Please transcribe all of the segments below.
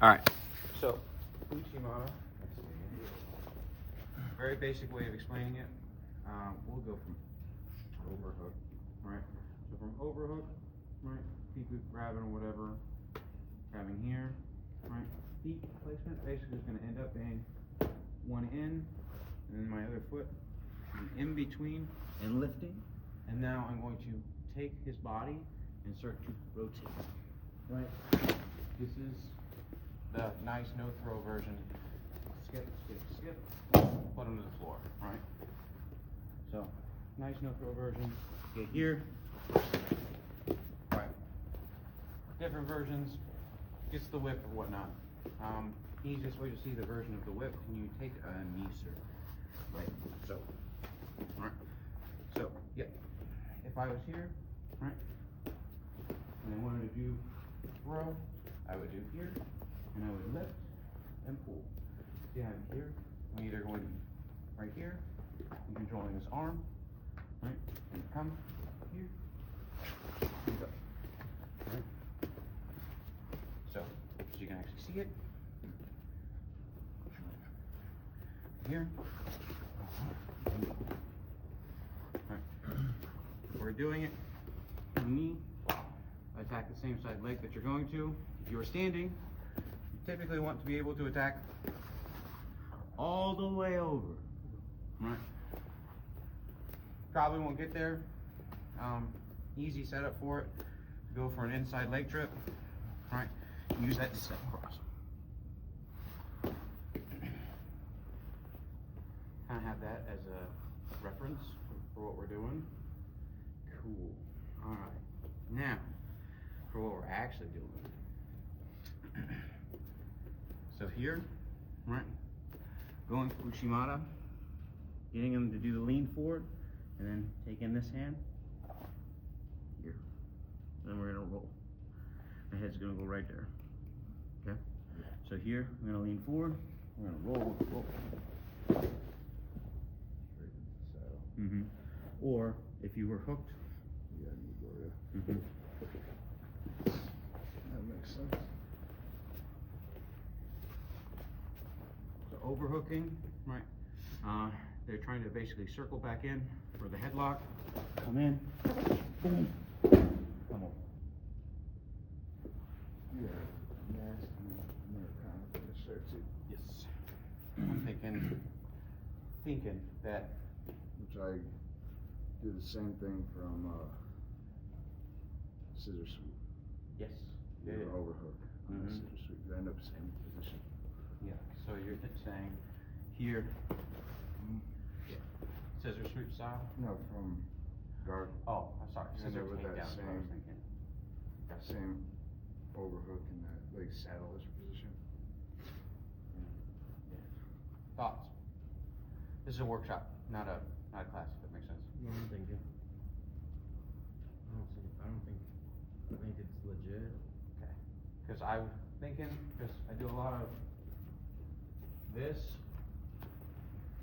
All right. So, Uchimata. Very basic way of explaining it. We'll go from overhook, right? So from overhook, right? Feet grabbing or whatever, grabbing here, right? Feet placement basically is going to end up being one in, and then my other foot in between and lifting. And now I'm going to take his body and start to rotate, right? This is the nice no-throw version. Skip, skip, skip, put him to the floor, right? So, nice no-throw version. Get here. Right. Different versions. Gets the whip or whatnot. Easiest way to see the version of the whip, can you take a knee serve? Right. So, alright. So, yeah. If I was here, right, and I wanted to do throw, I would do here, and I would lift and pull. See, I'm here. I'm either going right here and controlling this arm, right, and come here and go. Right. So you can actually see it. Here. Right. We're doing it. Knee. Attack the same side leg that you're going to. If you're standing, you typically want to be able to attack all the way over. Right. Probably won't get there. Easy setup for it. Go for an inside leg trip. Right. Use that to step across. Kind of have that as a reference for what we're doing. Cool. All right. Now, for what we're actually doing. So here, right, going for Uchimata, getting him to do the lean forward, and then taking this hand here. Then we're gonna roll. My head's gonna go right there. Okay. So here, I'm gonna lean forward. We're gonna roll, roll. Mm-hmm. Or if you were hooked. Yeah, you go, yeah. Mm-hmm. That makes sense. So overhooking, right? They're trying to basically circle back in for the headlock. Come in. Boom. Come on. Yeah, nasty Americana finish there too. Yes. I'm thinking that. Which I do the same thing from scissor sweep. Yes. You Yeah. overhook on the scissor sweep. You end up same position. Yeah. So you're saying here. Yeah. Scissor sweep style. No, from guard. Oh, I'm sorry. You end Scissor up with that takedown. is what I was same- thinking. Same overhook in that like saddle-ish position. Thoughts? This is a workshop, not a class. If that makes sense. No, I'm thinking. I think it's legit. Okay. Because I was thinking, because I do a lot of this,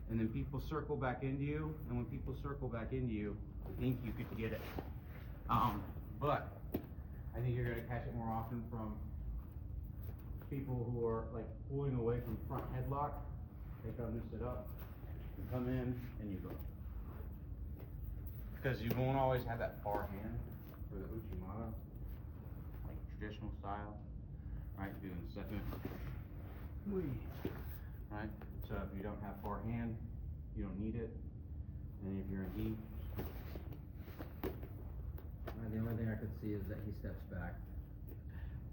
and then people circle back into you, and when people circle back into you, I think you could get it. But I think you're gonna catch it more often from people who are like pulling away from front headlock. They come to sit up, you come in, and you go. Because you won't always have that far hand for the Uchimata, like traditional style, right? Doing second, right? So if you don't have far hand, you don't need it. And if you're in heat, The only thing I could see is that he steps back.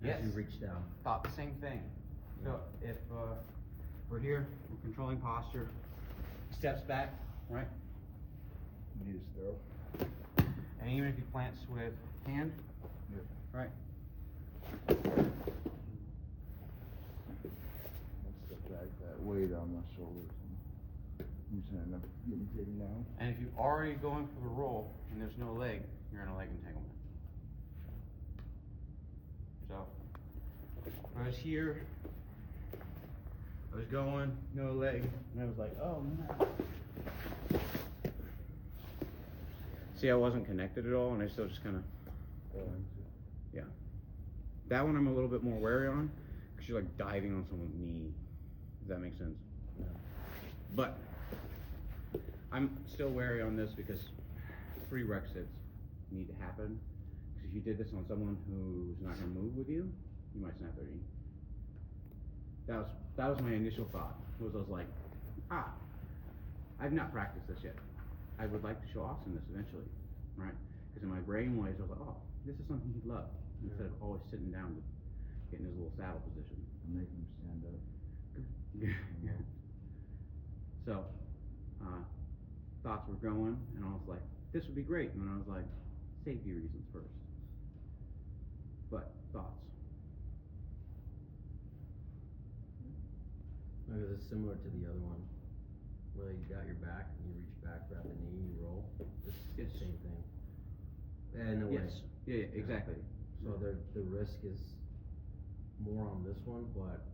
yes, As you reach down. thought the same thing. So if we're here, we're controlling posture, steps back, right? You just throw. And even if he plants with hand, Yeah. right? Let's step back, that weight on my shoulders. I'm just gonna end up getting taken down. And if you're already going for the roll and there's no leg, you're in a leg entanglement. So, I was here, I was going, no leg, and I was like, oh no. See, I wasn't connected at all, and I still just kind of, yeah. That one I'm a little bit more wary on, because 'cause you're like diving on someone's knee. Does that make sense? Yeah. But I'm still wary on this because prerequisites need to happen. Because if you did this on someone who's not gonna move with you, you might snap their knee. That was my initial thought. I was like, I've not practiced this yet. I would like to show Austin this eventually, right? Because in my brain waves, I was like, oh, this is something he'd love. Instead of always sitting down, getting his little saddle position. And make them stand up. Yeah. So, thoughts were going, and I was like, this would be great. And then I was like, safety reasons first. But, thoughts? Because it's similar to the other one, where you got your back, and you reach back, grab the knee, you roll. It's the Yes. same thing. In a way. Yes. Yeah, exactly. So the risk is more on this one, but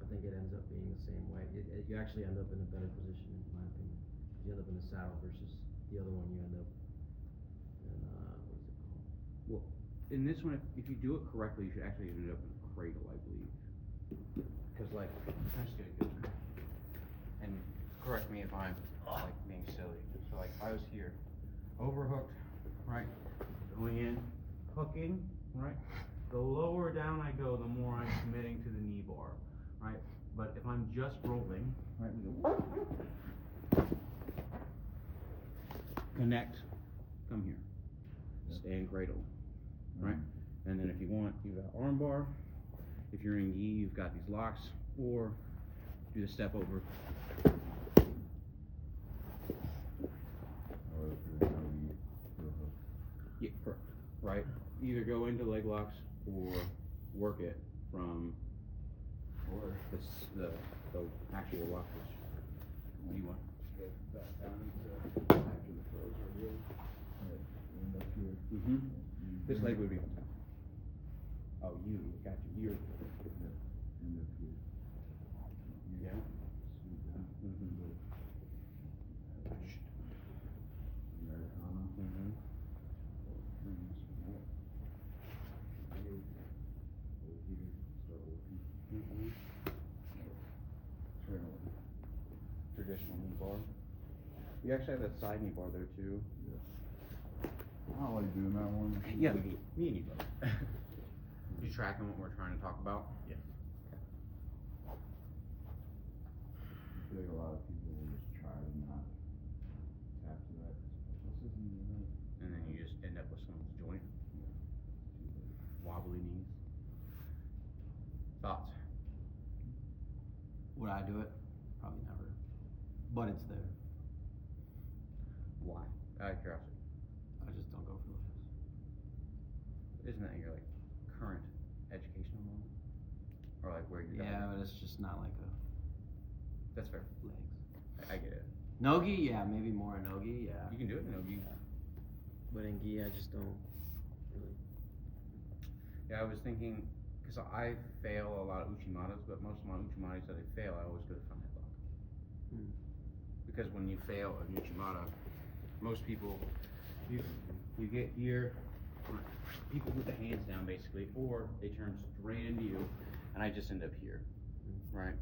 I think it ends up being the same way. You actually end up in a better position, in my opinion. You end up in the saddle versus the other one. You end up in what is it called? Well, in this one, if you do it correctly, you should actually end up in a cradle, I believe. Because, like, I'm just gonna go. And correct me if I'm, like, being silly. So, like, if I was here, overhooked, right, going in, hooking, right, the lower down I go, the more I'm committing to the knee bar, right? But if I'm just rolling, right, we go, connect, come here, stay in cradle, right? And then if you want, you've got arm bar. If you're in gi, you've got these locks, or do the step over. Or if you're doing the hook. Yeah, correct. Right? Either go into leg locks or work it from Or the actual lock. What do you want? go back down into after the throws are real. End up here. Mm-hmm. You This bring leg it- would be on top. Oh, you got you. You're. End up here. Yeah. Sweep down. Mm-hmm. Americana. Mm-hmm. Bring this one up. Here. Over here. Start working. Mm-hmm. Trailing. Traditional knee bar. You actually have that side knee bar there too. I don't like doing that one. Yeah, me and you both. You tracking what we're trying to talk about? Yeah. I feel like a lot of people will just try to not tap to that. This isn't even right. And then you just end up with someone's joint, wobbly knees. Thoughts? Would I do it? Probably never. But it's there. Why? Out of curiosity. I just don't go for those. Isn't that your like current educational moment? Or like where you're Yeah, going? but it's just not like a That's fair. legs. I get it. Nogi, yeah, maybe more a nogi, yeah. You can do it in Nogi. But in gi, I just don't really. Yeah, I was thinking, because I fail a lot of uchimatas, but most of my uchimatas that I fail, I always go to front headlock. Hmm. Because when you fail an uchimata, most people, you get here, people put the hands down basically, or they turn straight into you, and I just end up here, right?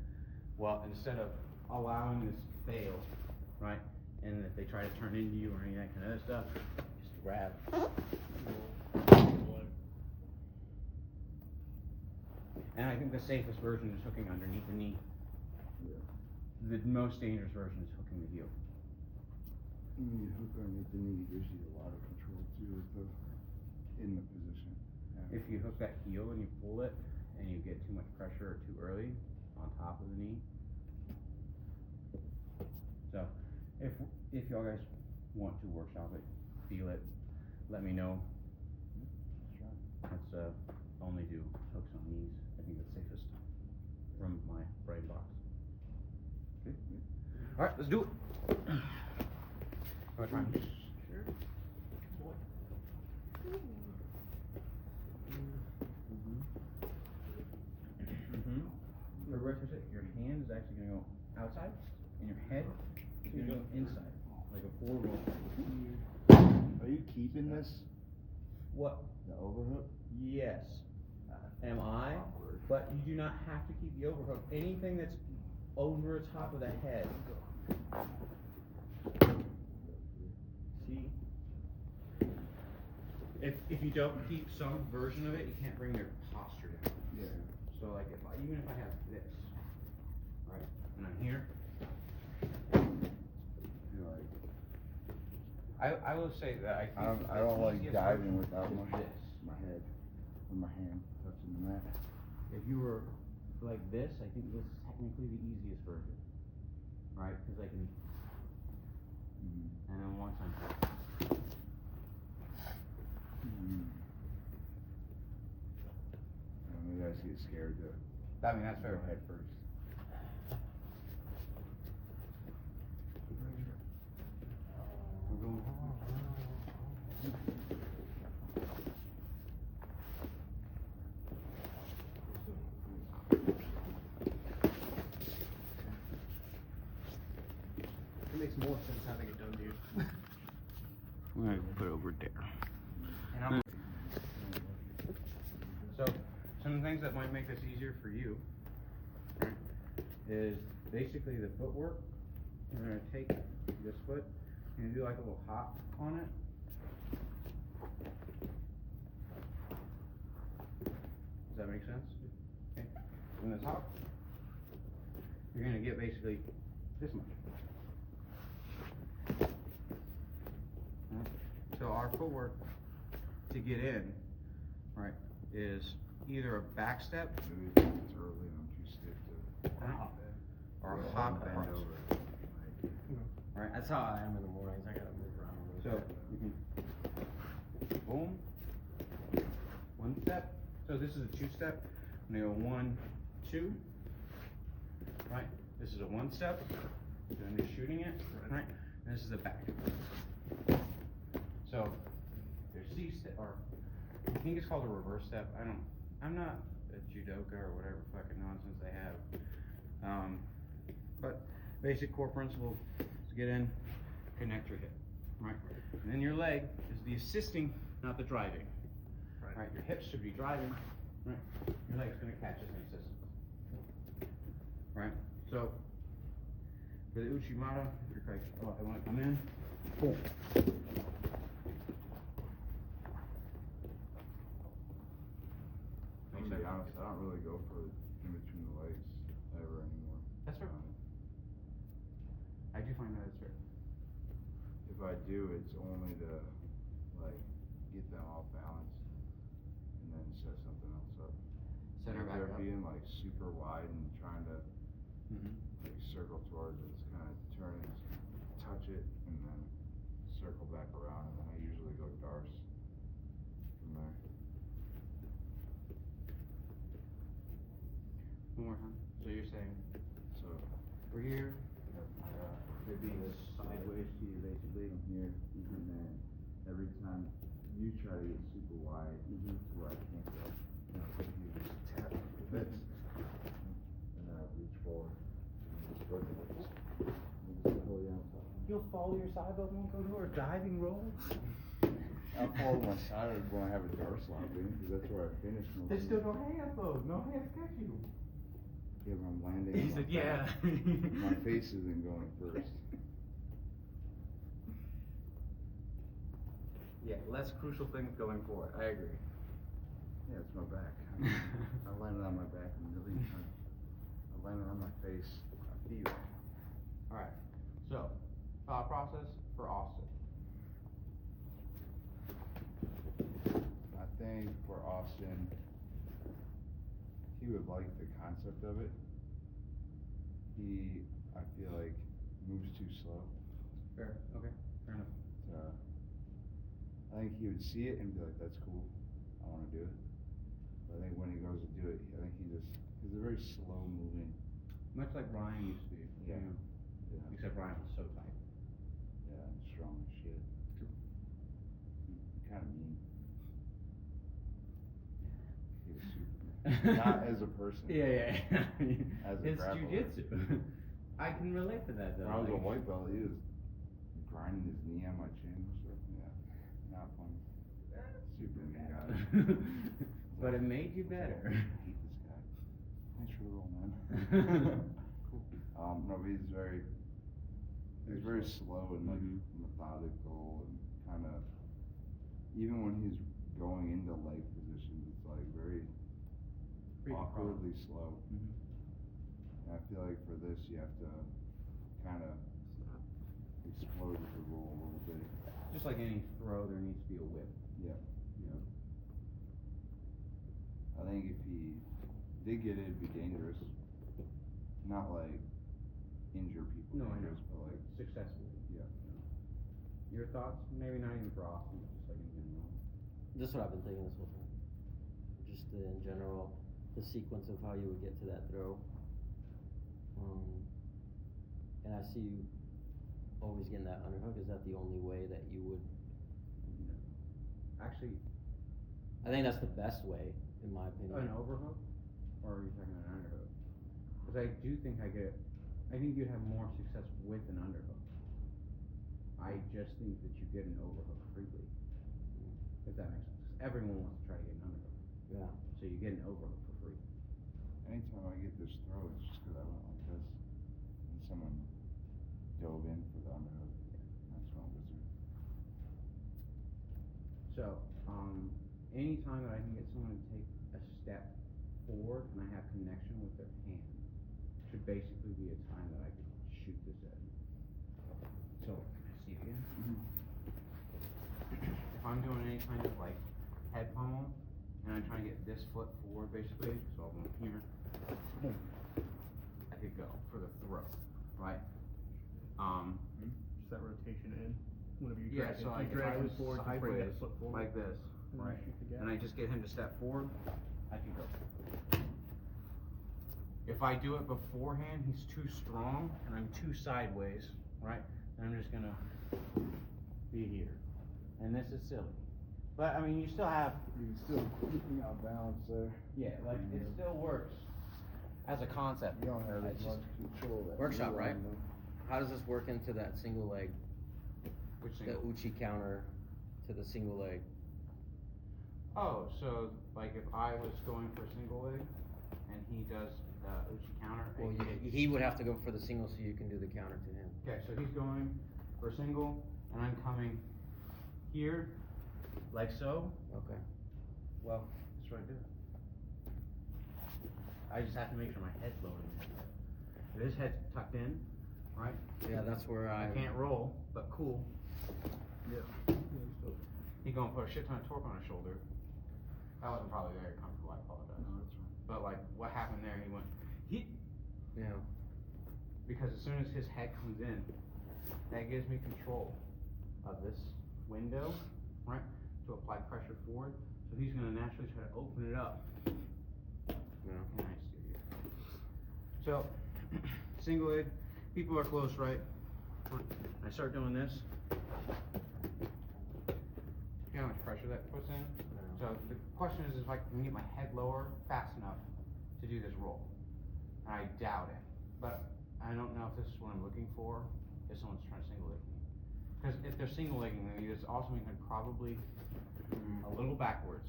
Well, instead of allowing this to fail, right, and if they try to turn into you or any of that kind of other stuff, just grab. And I think the safest version is hooking underneath the knee. The most dangerous version is hooking the heel. When you hook underneath the knee, it gives you a lot of control too with the, in the position. If you hook that heel and you pull it, and you get too much pressure or too early on top of the knee. So, if y'all guys want to workshop it, feel it, let me know. Let's only do hooks on knees. I think that's safest from my brain box. Okay. All right, let's do it. How much time? The requisite, your hand is actually gonna go outside, and your head is gonna go inside, like a forward roll. Are you keeping this? What? The overhook? Yes. am I, awkward. but you do not have to keep the overhook. Anything that's over the top of the head. See? If you don't keep some version of it, you can't bring your posture down. Yeah. So like even if I have this, right, and I'm here, You're like, I will say that I don't the like easiest diving version without is my this. head or my hand touching the mat. If you were like this, I think this is technically the easiest version, right? Because I can, and then once I'm, Maybe I just get scared to I mean that's fair. go head first. We're going. It makes more sense having it done to you. We're gonna put it over there. And so, some of the things that might make this easier for you, right, is basically the footwork. You're gonna take this foot, you're gonna do like a little hop on it. Does that make sense? Okay. From this hop, you're gonna get basically this much. Right. So our footwork to get in, right, is either a back step Maybe it's early and I'm too stiff to right, or a Yeah, hop bend across. over. Right. That's how I am in the mornings, I gotta move around a little So bit. you can boom, one step. So this is a two step. I'm gonna go 1, 2. Right. This is a one step. Then you're shooting it. Right. And this is a back. So there's C step, or I think it's called a reverse step. I'm not a judoka or whatever fucking nonsense they have. But basic core principle to get in, connect your hip, right? And then your leg is the assisting, not the driving. Right. Your hips should be driving, right? Your leg's gonna catch as an assistant. Right? So for the Uchimata, if you're like, oh, I wanna come in, boom. I'm gonna be honest, I don't really go for in between the legs ever anymore. That's fair. I do find that it's fair. If I do, it's only to like get them off balance and then set something else up. Center If back they're up. being like super wide and trying to Mm-hmm. like circle towards it, it's kind of turning, touch it, and then circle back around, and then I usually go darce from there. One more time. So you're saying So we're here. they're being sideways to you basically from here, and then every time you try to get super wide to where I can't go, you just tap this, and then I reach forward. And just work it. Just pull you on top. You'll follow your side but won't go to a diving roll. I'll follow my side when I have a darce lock in, because that's where I finish most There's of still it. no hands though. No hands catch you. Yeah, but I'm landing. He on my said, yeah. back. My face isn't going first. Yeah, less crucial things going forward. I agree. Yeah, it's my back. I landed on my back a million times. I landed on my face. I feel it. Alright. So, thought process for Austin. I think for Austin, he would like the concept of it. He, I feel like, moves too slow. Fair. Okay. Fair enough. I think he would see it and be like, that's cool, I wanna do it. But I think when he goes to do it, I think he's a very slow moving. Much like Ryan used to be. Yeah. You know, Yeah. except Ryan was so tight. Yeah, and strong as shit. Kinda mean. He was super, not as a person. Yeah. As a It's grappler. jujitsu. I can relate to that though. When I was a like- white belt, he was grinding his knee on my chin, so, yeah, not fun. Super mean guy. but it made you better. I hate this guy. Thanks for the roll, man. No, but he's very slow and like methodical and kind of, even when he's going into leg positions, it's like very awkwardly slow. And I feel like for this, you have to kind of explode with the roll a little bit. Just like any throw, there needs to be a whip. Yeah. I think if he did get it, it'd be dangerous. Not like injure people, No, I know. dangerous, but like, Successfully. yeah. Your thoughts? Maybe not even for Austin, but just like in general. This is what I've been thinking this whole time. Just in general, the sequence of how you would get to that throw. And I see you always getting that underhook. Is that the only way that you would? Actually, I think that's the best way, in my opinion. an overhook, or are you talking about an underhook? Because I do think I think you'd have more success with an underhook. I just think that you get an overhook freely, if that makes sense. 'Cause everyone wants to try to get an underhook, Yeah. so you get an overhook for free. Anytime I get this throw, it's just because I went like this, and someone dove in for the underhook. That's when wizard. So, anytime that I can get someone to take a step forward and I have connection with their hand, should basically be a time that I could shoot this in. So, I see it again. If I'm doing any kind of like head pummel, and I'm trying to get this foot forward basically, so I'll go here, boom, I could go for the throw, right? Just that rotation in, whenever you Yeah, drag it. so If like you if drag I him was forward, you bring that sideways, foot forward. like this, and then right, shoot the gap. and I just get him to step forward, I can go. If I do it beforehand, he's too strong, and I'm too sideways, right, then I'm just gonna be here. And this is silly. But, I mean, you still have, You can still keep me out balance there. yeah, like, it still works as a concept. You don't have as It's much control that. Workshop, you right? want, though. How does this work into that single leg, Which the single? Uchi counter to the single leg? Oh, so, like, if I was going for a single leg, and he does, Uchi counter. Well, he would have to go for the single so you can do the counter to him. Okay, so he's going for a single, and I'm coming here, like so. Okay. Well, that's what I do. I just have to make sure my head's lower than his head. If his head's tucked in, right? Yeah, that's where I can't roll, but cool. Yeah. He gonna put a shit ton of torque on his shoulder. That wasn't probably very comfortable, I apologize. No, that's right. But like, what happened there, he went, Yeah. because as soon as his head comes in, that gives me control of this window, right, to apply pressure forward. So he's gonna naturally try to open it up. Yeah. And I steer you. So, single leg, people are close, right? I start doing this. See how much pressure that puts in? So the question is if I can get my head lower fast enough to do this roll. And I doubt it, but I don't know if this is what I'm looking for, if someone's trying to single leg me. Because if they're single legging me, this also means I'm probably a little backwards.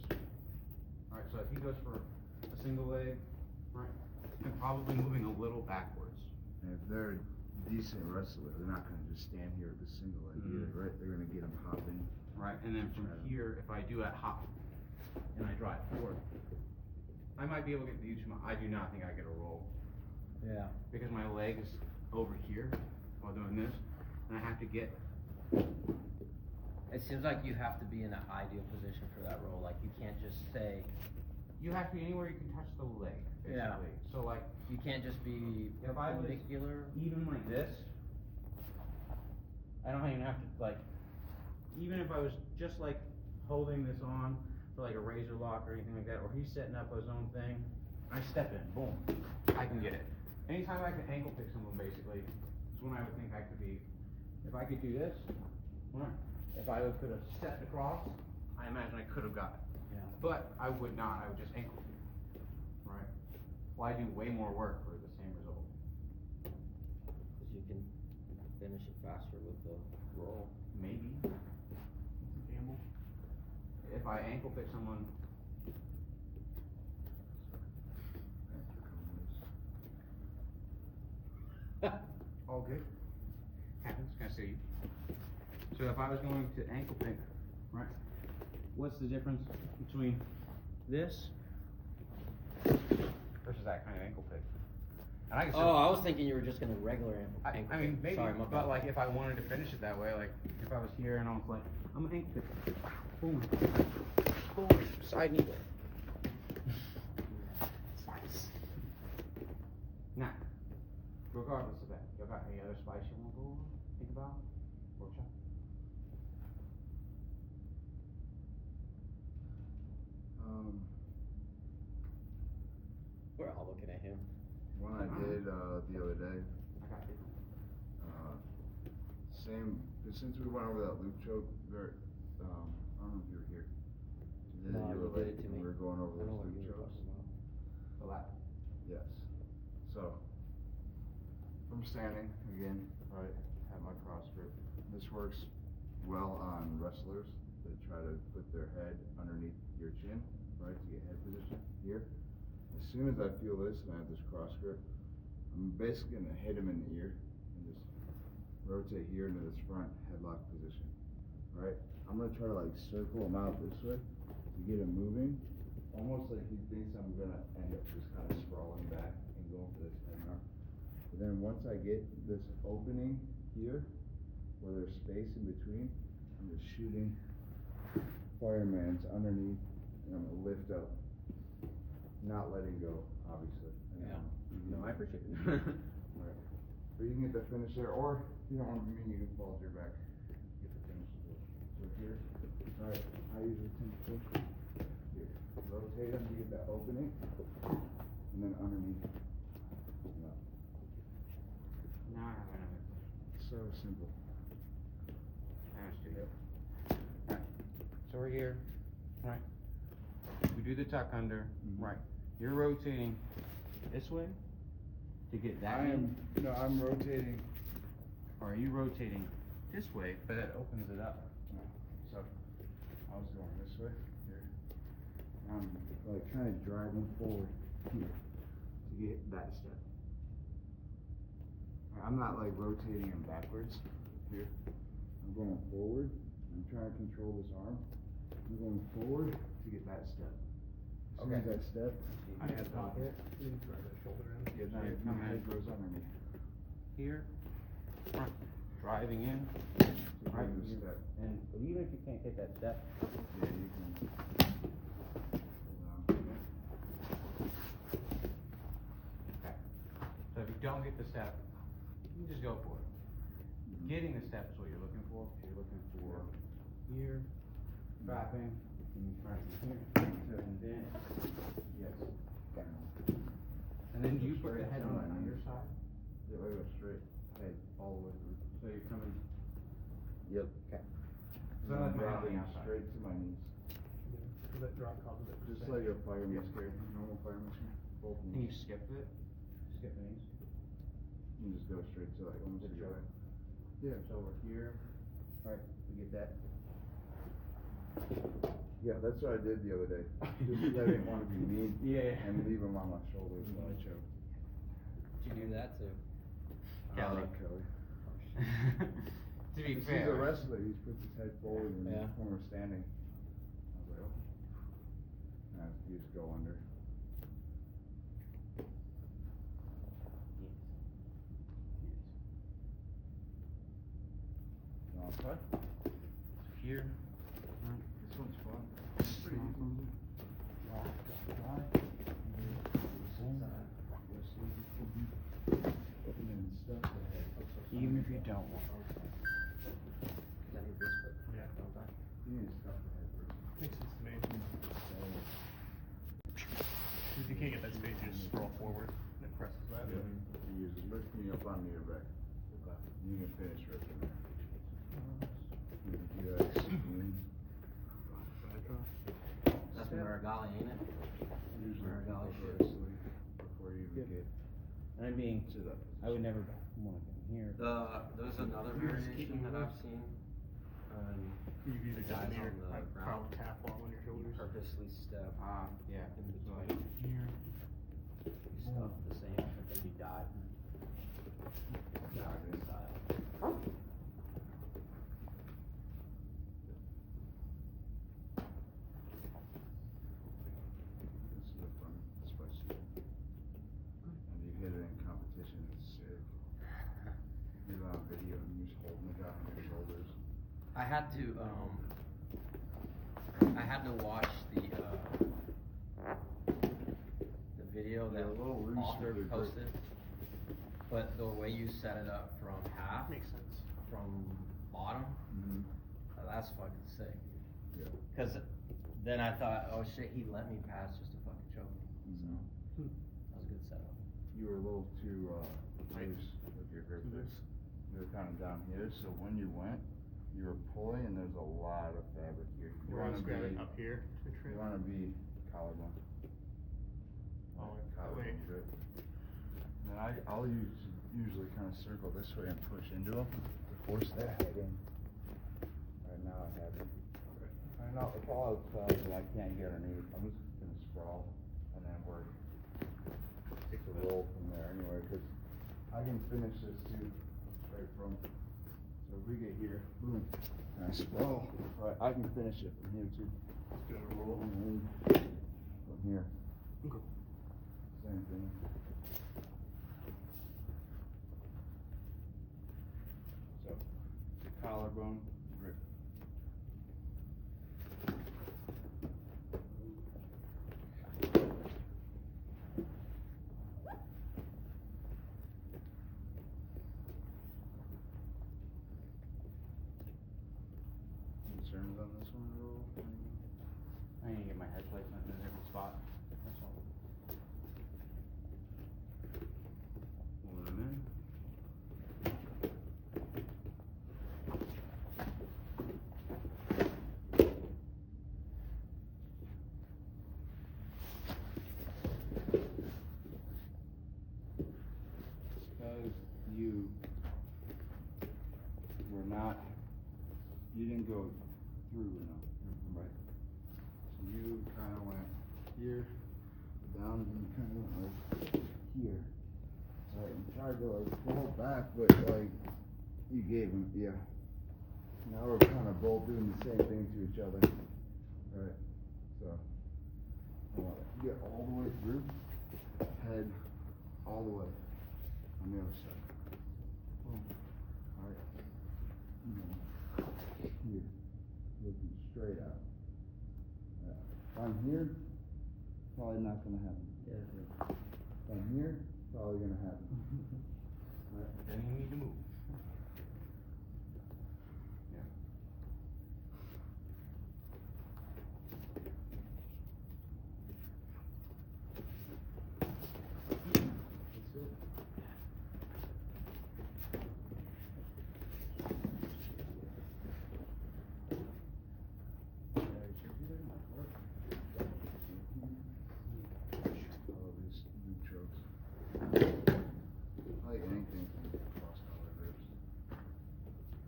Alright, so if he goes for a single leg, right, I'm probably moving a little backwards. And if they're a decent wrestler, they're not gonna just stand here with a single leg either, right? They're gonna get them hopping. Right, and then from here, if I do that hop, and I drive forward, I might be able to get the Uchima. I do not think I get a roll. Yeah. Because my leg is over here while doing this, and I have to get, It seems like you have to be in an ideal position for that roll. Like you can't just say, you have to be anywhere you can touch the leg, Yeah. basically. So like, you can't just be If I was- perpendicular. even like this, I don't even have to, like, even if I was just like holding this on for like a razor lock or anything like that, or he's setting up his own thing, I step in, boom, I can get it. Anytime I can ankle pick someone basically, is when I would think I could be, if I could do this, right, if I could have stepped across, I imagine I could have got it. Yeah. But I would not, I would just ankle pick, right? Well, I do way more work for the same result. Cause you can finish it faster with the roll. Maybe. Gamble. If I ankle pick someone, All good. Happens, can I see you? So if I was going to ankle pick, right, what's the difference between this versus that kind of ankle pick? And I can Oh, I was thinking you were just gonna regular ankle. I mean, pick. maybe, Sorry, my but bad. like if I wanted to finish it that way, like if I was here and I was like, I'm an ankle pick, boom, boom, side knee. It's nice. Now, regardless of that, y'all got any other spice you wanna go over, think about, workshop? We're all looking at him. One I did, the other day, I got it. same, but since we went over that loop choke, I don't know if you were here. You No, you were did late it to when me. we were going over I know those what loop you were chokes. talking about. The lap. Yes. So, from standing, again, right, have my cross grip. This works well on wrestlers that try to put their head underneath your chin, right, to get head position here. As soon as I feel this and I have this cross grip, I'm basically gonna hit him in the ear and just rotate here into this front headlock position, right? I'm gonna try to like circle him out this way to get him moving, almost like he thinks I'm gonna end up just kind of sprawling back and going for this head knock. But then once I get this opening here, where there's space in between, I'm just shooting fireman's underneath and I'm gonna lift up, not letting go, obviously. Yeah. You No, can- I appreciate it. Right. But you can get the finish there, or if you don't want to be mean, you can fall to your back. Get the finish as well. So here, alright, I usually tend to push here. Rotate them to get that opening, and then underneath. Yeah. Now I have another question. So simple. Ask you. Alright, so we're here, right? We do the tuck under, Mhm. right? You're rotating this way to get that I'm rotating. or are you rotating this way, but it opens it up? So, I was going this way, here. I'm like kind of driving forward here to get that step. I'm not like rotating him backwards here. I'm going forward. I'm trying to control this arm. I'm going forward to get that step. As soon as that step, I had the Pocket, you can drive that shoulder in. get So that, you're my coming head in. goes under me. Here, front, driving in, To right? get the step. And even if you can't get that step, Yeah, you can. Hold on. okay. So if you don't get the step, you just go for it. Getting the step is what you're looking for. You're looking for here, dropping, and you try from here, and then, Yes. okay. And then do you put the head on your side? Yeah, I go straight, head all the way through. So you're coming, Yep. okay. So So I'm like dropping dropping outside. straight to my knees. So that drop causes it to Just stay. like a fire machine, normal fire machine, both Can you knees. skip it? Skip the knees? You just go straight to like almost The the joint. Yeah. So we're here, right, we get that. Yeah, that's what I did the other day. Just 'cause I didn't wanna be mean. Yeah. And leave him on my shoulders while I choke. Did you do that too? Kelly. Kelly. To be 'Cause fair. He's a wrestler, he puts his head forward Yeah. when we're standing. I was like, oh. Nah, you just go under. You want to try? Here. This one's fun. It's pretty easy. And then stuff the head. Even if you don't want. I need this, but Yeah. don't I? You need to stuff the head first. Makes sense to me. If you can't get that space, you just scroll forward and it presses that. Yeah. You use it, lift me up on me or back. You can finish right from there. You can do that supine. That's Marigali, ain't it? Usually Marigali before shit. sleep, before you even get And I'm being, to that. I would never want to come here. There's another variation that I've seen, You can either guys just near, on the like, ground. proud calf wall on your you shoulders. purposely step Yeah. in So between, like here. stuff the same, but then you dive. video and you're just holding it down on your shoulders. I had to watch the video that You're a little loose author with it, but- posted, but the way you set it up from half, Makes sense. from bottom, Mm-hmm. that's fucking sick. Yeah. Cause then I thought, oh shit, he let me pass just to fucking choke me, so, Mhm. that was a good setup. You were a little too, Tight. loose with your grip there. Loose. You were kinda down here, so when you went, you were pulling and there's a lot of fabric here. You Where I wanna was grabbing be, up here to you trim. wanna be collarbone. Oh, Collarbone wait. grip. And then I'll usually kinda circle this way and push into them to force that head in. Right now I have it. Right now, if all else fails and I can't get underneath, I'm just gonna sprawl and then work. Take the roll from there anyway, cause I can finish this too, right from, so if we get here, boom, and I sprawl, right, I can finish it from here too. Do a roll. And then from here, Okay. same thing. So, collarbone grip. Concerns on this one at all? I need to get my head placement in a different spot, that's all. Hold it in. Because you were not, you didn't go through enough, right? So you kinda went here, down, and you kinda went like here. Right, and tried to like pull back, but like, you gave him, yeah. Now we're kinda both doing the same thing to each other. Right, so, I want to get all the way through, head all the way on the other side. Boom. Alright. Here, looking straight out. If I'm here, probably not gonna happen. Yeah. If I'm here, probably gonna happen. Right. Then you need to move. Yeah. That's it. All these new chokes. I like anything from cross collar grips.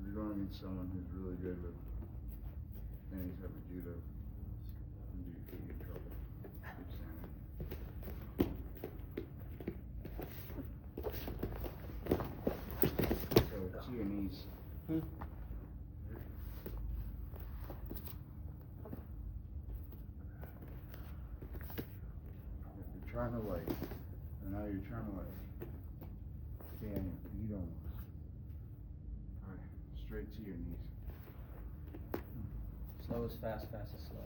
You're gonna need someone who's really good with any type of judo. And you could get in trouble. Keep standing. So to your knees. If you're trying to like, and now you're trying to like stand your feet almost. Alright, straight to your knees. Slow is fast, fast is slow.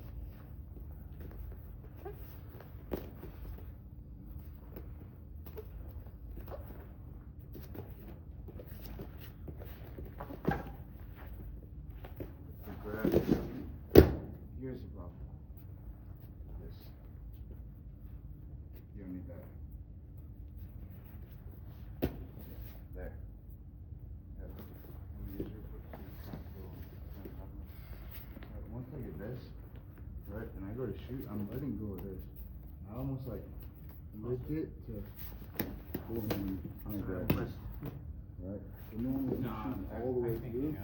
The grab. Here's the problem. This. You don't need that. There. Yep. Let me use your foot to comfortable. Alright, once I get this, right, and I go to shoot, I'm letting go of this. I almost like lift it to pull him on the ground. Right? So normally No, I'm shooting all the way through.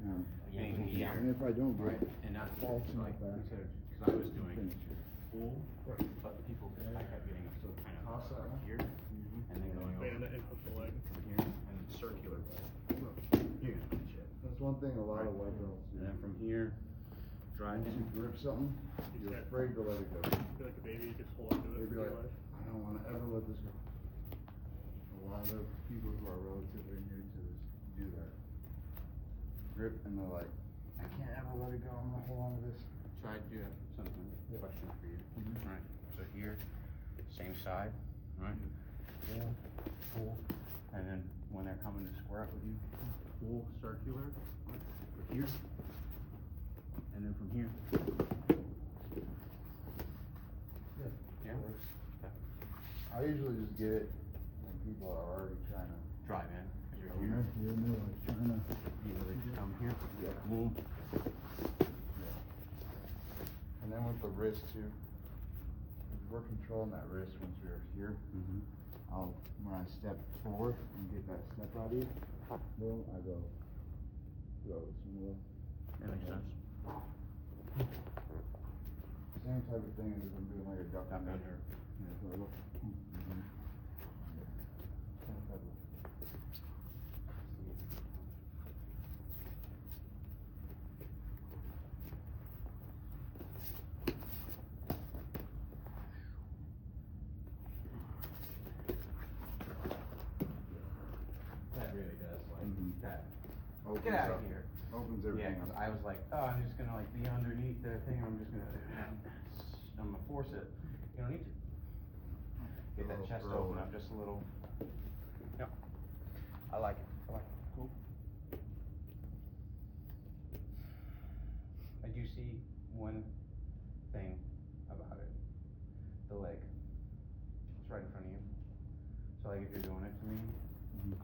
And yanking the and if I don't Right, get it, and that's fall to my like, back. cause I was doing Finish it. full, but people, I kept getting so kind of Toss that one. here, and then going over Band it and hook the leg. from here, and circular. You're gonna finish it. That's one thing a lot of white belts do. And then from here, drive Once in. you grip something, you're afraid to let it go. Feel like a baby, you just hold on to it They'd be for like, your life. I don't wanna ever let this go. A lot of people who are relatively new to this do that. grip and they're like, I can't ever let it go, I'm gonna hold on to this. So I do have something, question for you. Mhm. Right, so here, same side, right? Pull, pull, and then when they're coming to square up with you, pull circular, right, for here. And then from here. Yeah? I usually just get it when people are already trying to. Drive in, cause you're You here. know, like trying to. Easily just come here. Yeah. Boom. And then with the wrist too, if we're controlling that wrist once we're here, Mm-hmm. when I step forward and get that step out of you, boom, I go this one. That makes sense. Same type of thing as if I'm doing like a duck Duck under. under. Yeah, so I look. Mhm. Same type of. That really does, like, Mhm. that. Opens Get out up- of here. Opens Yeah, everything 'cause up. I was like, oh, I'm just gonna like be underneath the thing, I'm just gonna force it. You don't need to. Get that Little chest throw open it. up just a little. Yep. I like it, I like it. Cool. I do see one thing about it. The leg. It's right in front of you. So like if you're doing it to me, Mhm.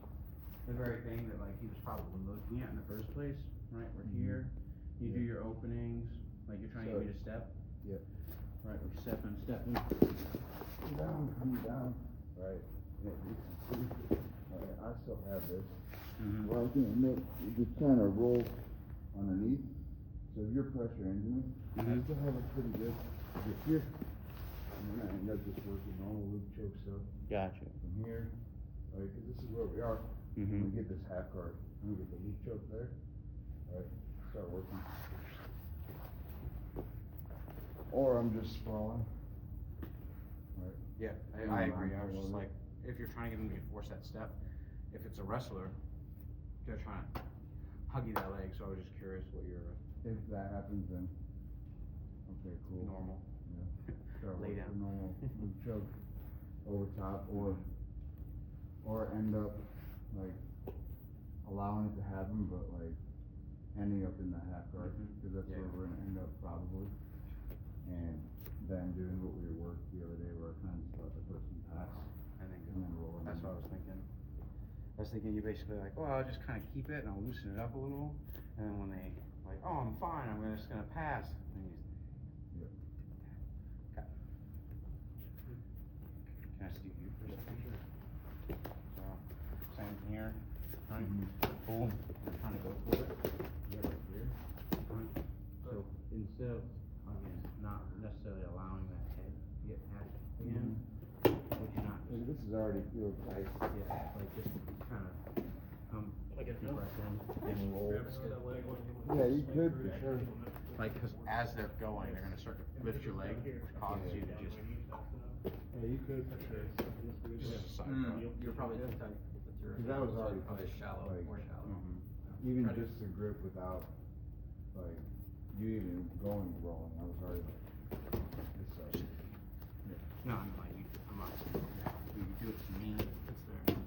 the very thing that like he was probably looking at in the first place, right? We're Mhm. here, you do Yeah. your openings, like you're trying to get me to step. Yep. Right, we're stepping. Come down. Right. Yeah, you can see. Right, I still have this. Mm-hmm. Well, I can admit, you just kind of roll underneath. So if you're pressure into me, I Mhm. still have it pretty good. Just here. And then I end up just working normal loop choke stuff Gotcha. from here. Right, because this is where we are. When we Mm-hmm. get this half guard, and we get the loop choke there. Right, start working. Or I'm just sprawling. Right. Yeah, I agree. I was just like, if you're trying to get them to force that step, if it's a wrestler, they're trying to hug you that leg. So I was just curious what your If that happens, then okay, cool. normal. Yeah. Start Lay working down. normal loop choke over top, or end up like allowing it to happen, but like ending up in the half guard, Mhm. because that's Yeah. where we're gonna end up probably. And then doing what we worked the other day, where I kind of just let the person pass And then and then roll. That's what I was thinking. I was thinking you basically like, well, I'll just kind of keep it and I'll loosen it up a little, and then when they like, oh, I'm fine, just gonna pass. And you, Yep. okay. Can I see you for a second? So, same here, right? Mhm. Boom. I'm trying to go for it. Get right here. Right. So instead of, again, not necessarily allowing that head to get past the end, what you're not. Look, this is already feel tight. Yeah, like just kind of come, Like a deep breath in and roll. Yeah, you could for sure. Like, cause as they're going, they're gonna start to lift your leg, which causes you to just, Yeah, you could for sure. just a side Mm, thought. you're probably too tight with your. Cause that was already Probably shallow, like- more shallow. Mhm. Even Try to- just the grip without, like, you even going rolling, I was already like, this sucks. No, I'm like, I'm not saying that. You do it to me, it's there. I'm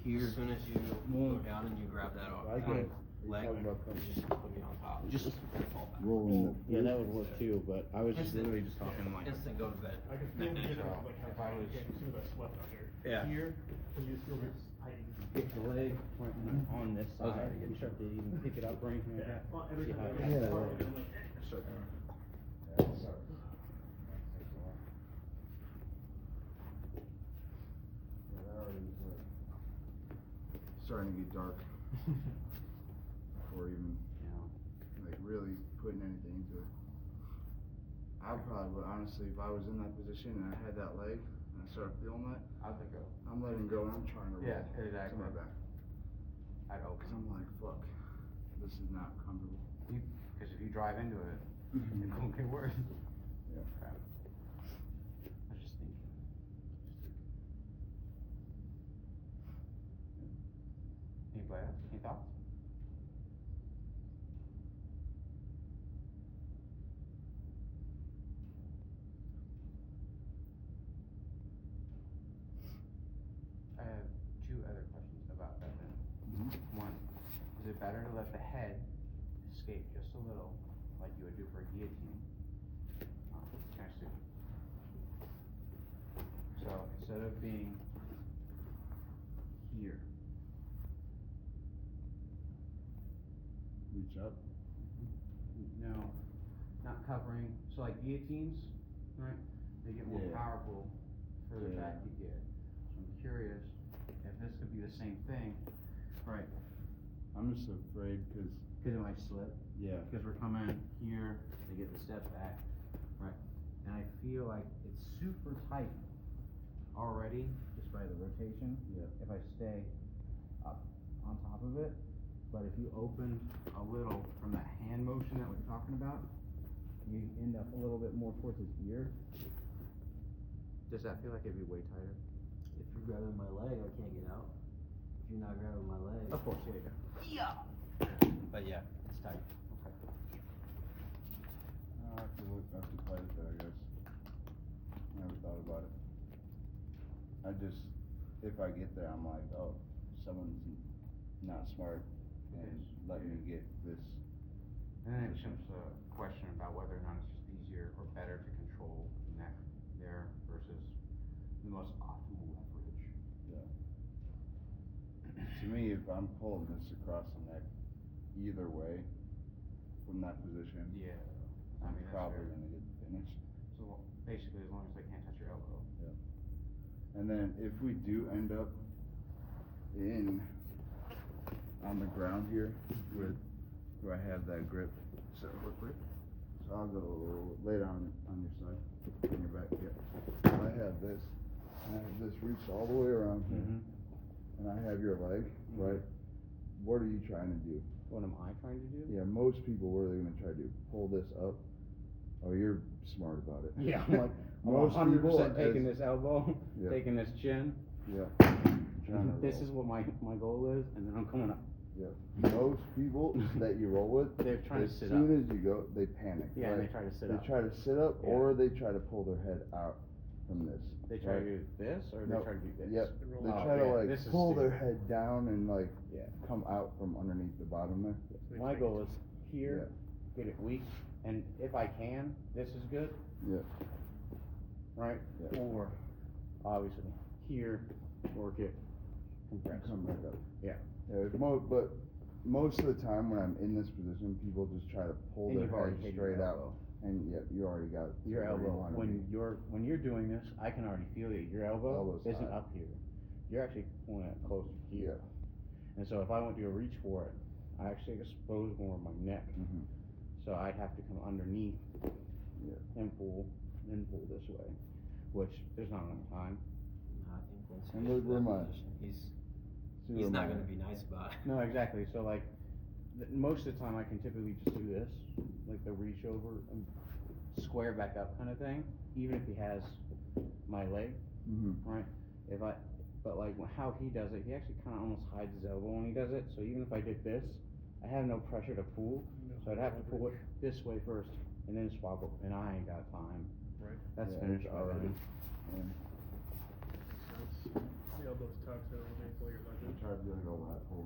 here. As soon as you go down and you grab that off, I get it. leg, You're talking about coming- just put me on top. Just fall back. Rolling. Yeah, that would work too, but I was just literally just talking like. Instant go to bed. I can feel Neck, it, neck. like if how I was- as soon as I slept out here. Yeah. Here, can you just feel this tight? Get the leg point on this I was side, already you getting start to even pick it up or anything like that. Well, every See time how I it get Yeah, started, yeah. I'm like, So, Yeah, it sucks. Yeah, that already was like, starting to get dark before even, like, really putting anything into it. I probably would, honestly, if I was in that position and I had that leg, and I started feeling that, I'll think of, I'm letting go and I'm trying to roll. Yeah, exactly. To my back. I'd open. Cause I'm like, fuck, this is not comfortable. Cause if you drive into it, it won't get worse. Yeah. Crap. I was just thinking. Anybody else, any thoughts? better to let the head escape just a little, like you would do for a guillotine. Can I see? So instead of being here, Reach up. no, not covering. So like guillotines, right? They get more Yeah. powerful further Yeah. back you get. So I'm curious if this could be the same thing, right? I'm just afraid because, Because it might slip. yeah. Because we're coming here to get the step back, right? And I feel like it's super tight already, just by the rotation. Yeah. If I stay up on top of it, but if you open a little from that hand motion that we're talking about, you end up a little bit more towards his ear. Does that feel like it'd be way tighter? If you're grabbing my leg, I can't get out. If you're not grabbing my leg. Of course, here you go. But yeah, it's tight. I'll have to look, I have to play with it, I guess. Never thought about it. I just, if I get there, I'm like, oh, someone's not smart and let me get this. And then it becomes a question about whether or not it's just easier or better to control the neck there versus the most optimal leverage. To me, if I'm pulling this across the neck, either way, from that position, Yeah. I I'm mean, that's probably fair. gonna get finished. So basically, as long as they can't touch your elbow. And then if we do end up on the ground here with, where I have that grip, so I'll go lay down on your side, on your back, yeah. I have this, and I have this reached all the way around here, and I have your leg, right? What are you trying to do? What am I trying to do? Yeah, most people, what are they gonna try to do? Pull this up? Oh, you're smart about it. Yeah, I'm like, I'm Most 100% people taking as- this elbow, Yeah. taking this chin. Yeah. Trying to This roll. is what my goal is, and then I'm coming up. Yeah. Most people that you roll with, They're trying to as sit soon up. as you go, they panic. Yeah, right? and they try to sit They up. try to sit up, Yeah. or they try to pull their head out from this. They try right? to do this, or No, they try to do this. Yep. roll They out. try to yeah, like this is pull their stupid. head down and like Yeah. come out from underneath the bottom there. My goal is here, get it weak, and if I can, this is good, Yeah. right? Yeah. Or, obviously, here, work it, compress. Come back up. Yeah. Yeah. But most of the time when I'm in this position, people just try to pull And their you've already head hit your straight out, elbow. and yeah, you already got it Your where you elbow, wanna when be. you're doing this, I can already feel it, your elbow Elbow's isn't high. up here. You're actually pulling it closer here. And so if I went to go reach for it, I actually expose more of my neck. Mhm. So I'd have to come underneath Yeah. and pull this way, which there's not enough time. I think once And he look gets to where that my- position, See he's where not my- gonna be nice about it. No, exactly. So like, most of the time I can typically just do this, like the reach over and square back up kind of thing, even if he has my leg, Mhm. right? But like how he does it, he actually kind of almost hides his elbow when he does it. So even if I did this, I have no pressure to pull, so I'd have to pull it this way first and then swap it, and I ain't got time. Right. That's Yeah, finished it's already. And The elbows tucked so they pull your leg I in. try to do like a lat pull,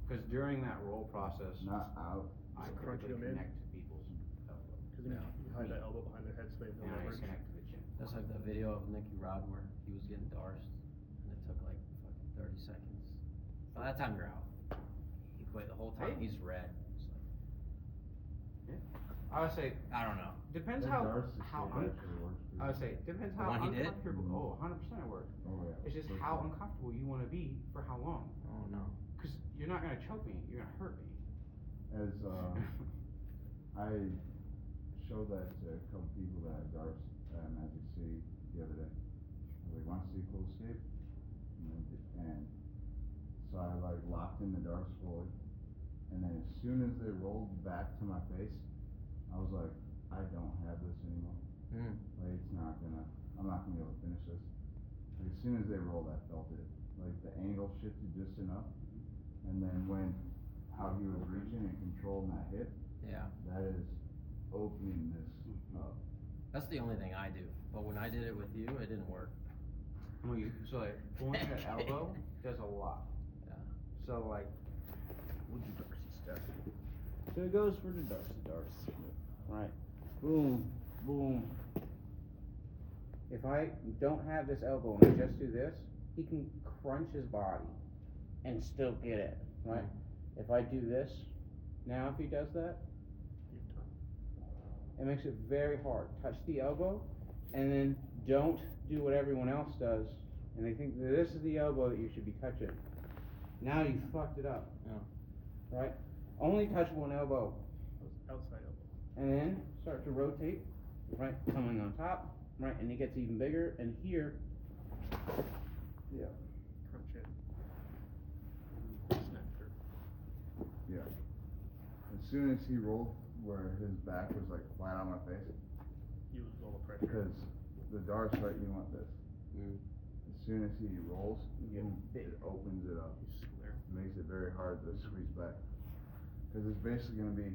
Because during that roll process, not out. I So crunch typically them in? connect to people's elbow. Cause then you hide that elbow behind their head so they have And no I leverage. connect to the chin. That's like that video of Nicky Rod where he was getting Darced, and it took like fucking 30 seconds. By that time you're out. He played the whole time, he's red. It's like, I would say, I don't know. depends That how, Darce how, escape actually works pretty I would good. say, depends The how one he did? uncomfortable, 100% it works. Oh, yeah. It's just For how sure. uncomfortable you wanna be for how long. Oh no. Cause you're not gonna choke me, you're gonna hurt me. As, I showed that to a couple people that had darts at Magic City the other day. I was like, wanna see a cool escape? And so I like locked in the darts fully, and then as soon as they rolled back to my face, I was like, I don't have this anymore. Mm. Like, I'm not gonna be able to finish this. Like, as soon as they rolled, I felt it. Like, the angle shifted just enough, and then how he was reaching and controlling that hip, Yeah. that is opening this up. That's the only thing I do. But when I did it with you, it didn't work. So like, pulling that elbow does a lot. Yeah. So like, we'll do Darcy's. step. So it goes for the darts, right? Boom, boom. If I don't have this elbow and I just do this, he can crunch his body and still get it, right? If I do this, now if he does that, it makes it very hard. Touch the elbow, and then don't do what everyone else does, and they think that this is the elbow that you should be touching. Now you fucked it up. Yeah. Right? Only touch one elbow, Outside elbow. and then start to rotate, right? Coming on top, right? And it gets even bigger, and here, yeah. Crunch it. Snap through. Yeah. As soon as he rolled where his back was like flat on my face, You lose all the pressure. because the darts, right, you want this. Mm. As soon as he rolls, You get boom, big. it opens it up. You square. Makes it very hard to squeeze back. Cause it's basically gonna be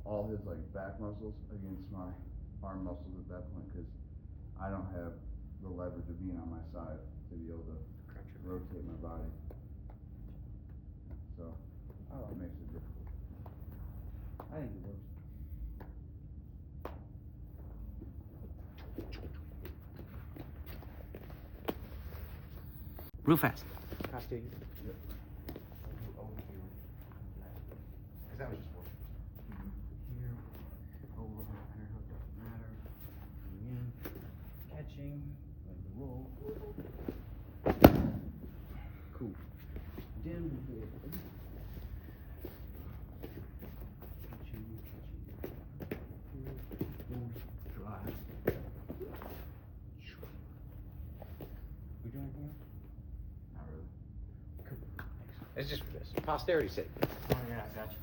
all his like back muscles against my arm muscles at that point, cause I don't have the leverage of being on my side to be able to Crunch it. rotate my body. So, Oh, it makes it difficult. I think it works. Real fast. Casting. Over here. Cause that was just work. Here, overhook, underhook, doesn't matter. Coming in, Catching, like the roll. Cool. Dim. Catching. Boom. Drive. We doing anything else? Not really. It's just for this. Posterity's sake. oh yeah, I got you.